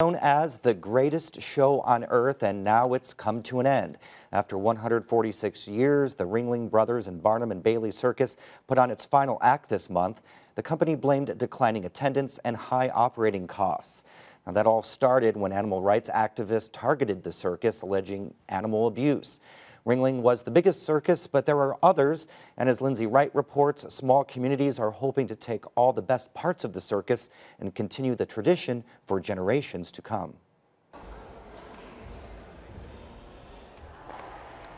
Known as the greatest show on earth, and now it's come to an end. After 146 years, the Ringling Brothers and Barnum and Bailey Circus put on its final act this month. The company blamed declining attendance and high operating costs. Now, that all started when animal rights activists targeted the circus, alleging animal abuse. Ringling was the biggest circus, but there are others, and as Lindsay Wright reports, small communities are hoping to take all the best parts of the circus and continue the tradition for generations to come.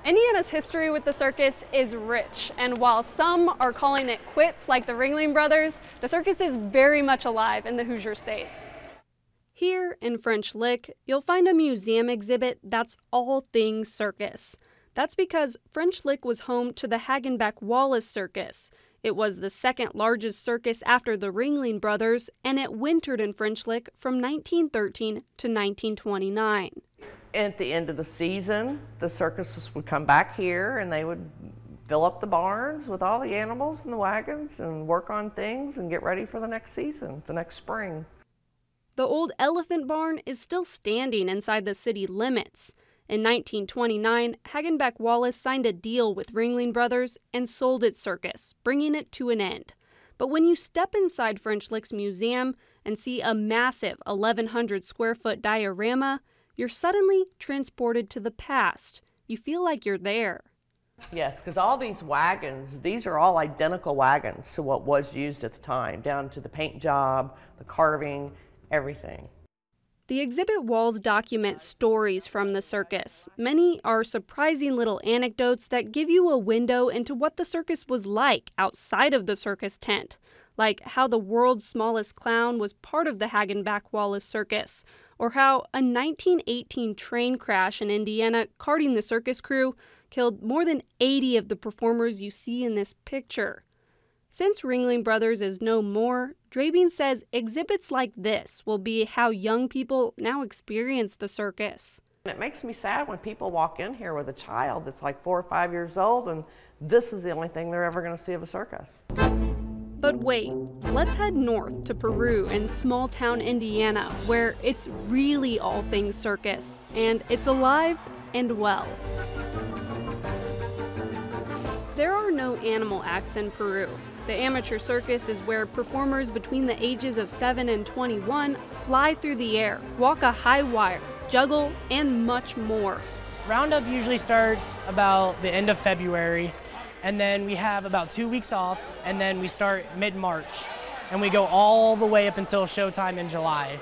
Indiana's history with the circus is rich, and while some are calling it quits like the Ringling Brothers, the circus is very much alive in the Hoosier State. Here in French Lick, you'll find a museum exhibit that's all things circus. That's because French Lick was home to the Hagenbeck-Wallace Circus. It was the second largest circus after the Ringling Brothers, and it wintered in French Lick from 1913 to 1929. At the end of the season, the circuses would come back here and they would fill up the barns with all the animals and the wagons and work on things and get ready for the next season, the next spring. The old elephant barn is still standing inside the city limits. In 1929, Hagenbeck-Wallace signed a deal with Ringling Brothers and sold its circus, bringing it to an end. But when you step inside French Lick's museum and see a massive 1,100 square foot diorama, you're suddenly transported to the past. You feel like you're there. Yes, because all these wagons, these are all identical wagons to what was used at the time, down to the paint job, the carving, everything. The exhibit walls document stories from the circus. Many are surprising little anecdotes that give you a window into what the circus was like outside of the circus tent, like how the world's smallest clown was part of the Hagenbeck-Wallace Circus, or how a 1918 train crash in Indiana carting the circus crew killed more than 80 of the performers you see in this picture. Since Ringling Brothers is no more, Drabing says exhibits like this will be how young people now experience the circus. It makes me sad when people walk in here with a child that's like 4 or 5 years old and this is the only thing they're ever going to see of a circus. But wait, let's head north to Peru in small-town Indiana, where it's really all things circus, and it's alive and well. There are no animal acts in Peru. The amateur circus is where performers between the ages of 7 and 21 fly through the air, walk a high wire, juggle, and much more. Roundup usually starts about the end of February, and then we have about 2 weeks off, and then we start mid-March, and we go all the way up until showtime in July.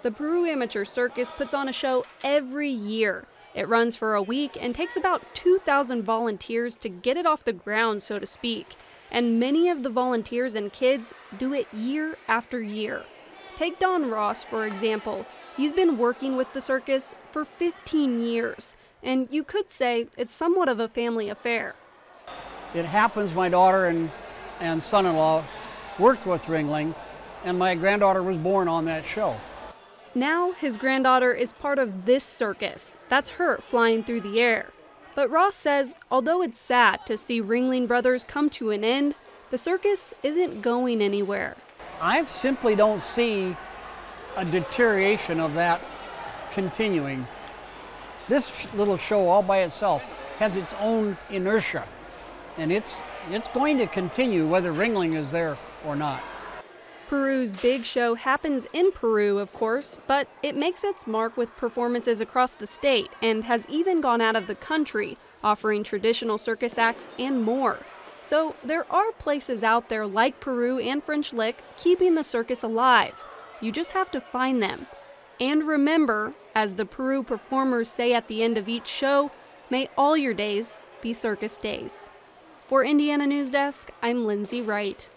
The Peru Amateur Circus puts on a show every year. It runs for a week and takes about 2,000 volunteers to get it off the ground, so to speak. And many of the volunteers and kids do it year after year. Take Don Ross, for example. He's been working with the circus for 15 years, and you could say it's somewhat of a family affair. It happens my daughter and son-in-law worked with Ringling, and my granddaughter was born on that show. Now his granddaughter is part of this circus. That's her flying through the air. But Ross says, although it's sad to see Ringling Brothers come to an end, the circus isn't going anywhere. I simply don't see a deterioration of that continuing. This little show all by itself has its own inertia, and it's going to continue whether Ringling is there or not. Peru's big show happens in Peru, of course, but it makes its mark with performances across the state and has even gone out of the country, offering traditional circus acts and more. So there are places out there like Peru and French Lick keeping the circus alive. You just have to find them. And remember, as the Peru performers say at the end of each show, may all your days be circus days. For Indiana News Desk, I'm Lindsay Wright.